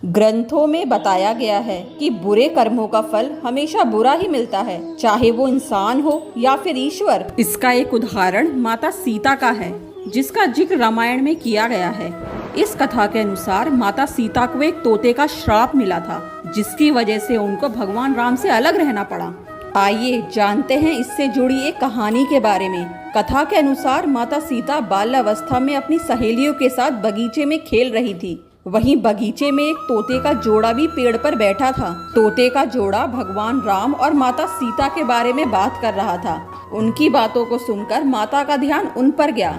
ग्रंथों में बताया गया है कि बुरे कर्मों का फल हमेशा बुरा ही मिलता है, चाहे वो इंसान हो या फिर ईश्वर। इसका एक उदाहरण माता सीता का है, जिसका जिक्र रामायण में किया गया है। इस कथा के अनुसार माता सीता को एक तोते का श्राप मिला था, जिसकी वजह से उनको भगवान राम से अलग रहना पड़ा। आइए जानते हैं इससे जुड़ी एक कहानी के बारे में। कथा के अनुसार माता सीता बाल्यावस्था में अपनी सहेलियों के साथ बगीचे में खेल रही थी। वहीं बगीचे में एक तोते का जोड़ा भी पेड़ पर बैठा था। तोते का जोड़ा भगवान राम और माता सीता के बारे में बात कर रहा था। उनकी बातों को सुनकर माता का ध्यान उन पर गया।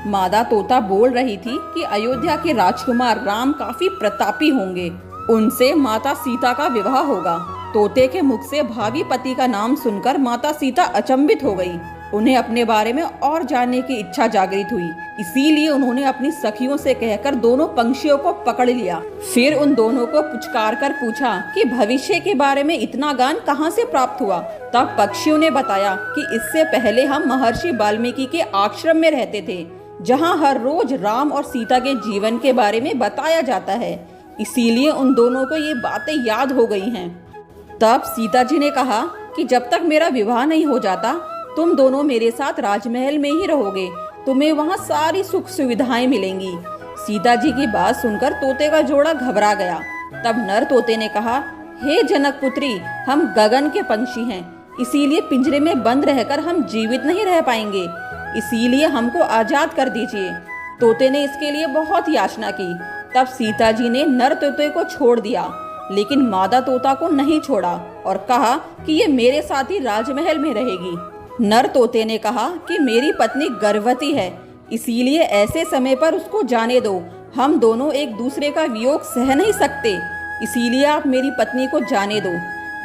मादा तोता बोल रही थी कि अयोध्या के राजकुमार राम काफी प्रतापी होंगे, उनसे माता सीता का विवाह होगा। तोते के मुख से भावी पति का नाम सुनकर माता सीता अचंभित हो गई। उन्हें अपने बारे में और जानने की इच्छा जागृत हुई, इसीलिए उन्होंने अपनी सखियों से कहकर दोनों पंछियों को पकड़ लिया। फिर उन दोनों को पुचकार कर पूछा कि भविष्य के बारे में इतना ज्ञान कहाँ से प्राप्त हुआ। तब पक्षियों ने बताया कि इससे पहले हम महर्षि वाल्मीकि के आश्रम में रहते थे, जहाँ हर रोज राम और सीता के जीवन के बारे में बताया जाता है। इसीलिए उन दोनों को ये बातें याद हो गई हैं। तब सीता जी ने कहा कि जब तक मेरा विवाह नहीं हो जाता, तुम दोनों मेरे साथ राजमहल में ही रहोगे, तुम्हें वहाँ सारी सुख सुविधाएं मिलेंगी। सीता जी की बात सुनकर तोते का जोड़ा घबरा गया। तब नर तोते ने कहा, हे जनक पुत्री, हम गगन के पंछी हैं, इसीलिए पिंजरे में बंद रहकर हम जीवित नहीं रह पाएंगे, इसीलिए हमको आजाद कर दीजिए। तोते ने इसके लिए बहुत याचना की। तब सीता जी ने नर तोते को छोड़ दिया, लेकिन मादा तोता को नहीं छोड़ा और कहा कि ये मेरे साथ ही राजमहल में रहेगी। नर तोते ने कहा कि मेरी पत्नी गर्भवती है, इसीलिए ऐसे समय पर उसको जाने दो। हम दोनों एक दूसरे का वियोग सह नहीं सकते, इसीलिए आप मेरी पत्नी को जाने दो।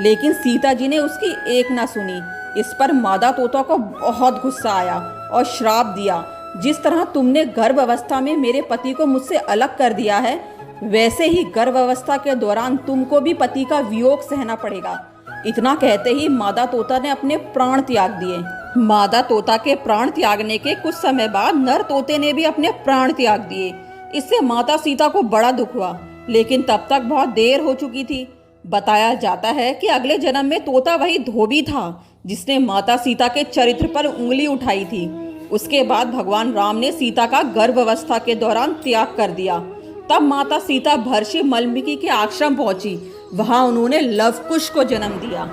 लेकिन सीता जी ने उसकी एक ना सुनी। इस पर मादा तोता को बहुत गुस्सा आया और श्राप दिया, जिस तरह तुमने गर्भ अवस्था में मेरे पति को मुझसे अलग कर दिया है, वैसे ही गर्भ अवस्था के दौरान तुमको भी पति का वियोग सहना पड़ेगा। इतना कहते ही मादा तोता ने अपने प्राण त्याग दिए। मादा तोता के प्राण त्यागने के कुछ समय बाद नर तोते ने भी अपने प्राण त्याग दिए। इससे माता सीता को बड़ा दुख हुआ, लेकिन तब तक बहुत देर हो चुकी थी। बताया जाता है कि अगले जन्म में तोता वही धोबी था, जिसने माता सीता के चरित्र पर उंगली उठाई थी। उसके बाद भगवान राम ने सीता का गर्भ अवस्था के दौरान त्याग कर दिया। तब माता सीता महर्षि वाल्मीकि के आश्रम पहुंची। वहां उन्होंने लव कुश को जन्म दिया।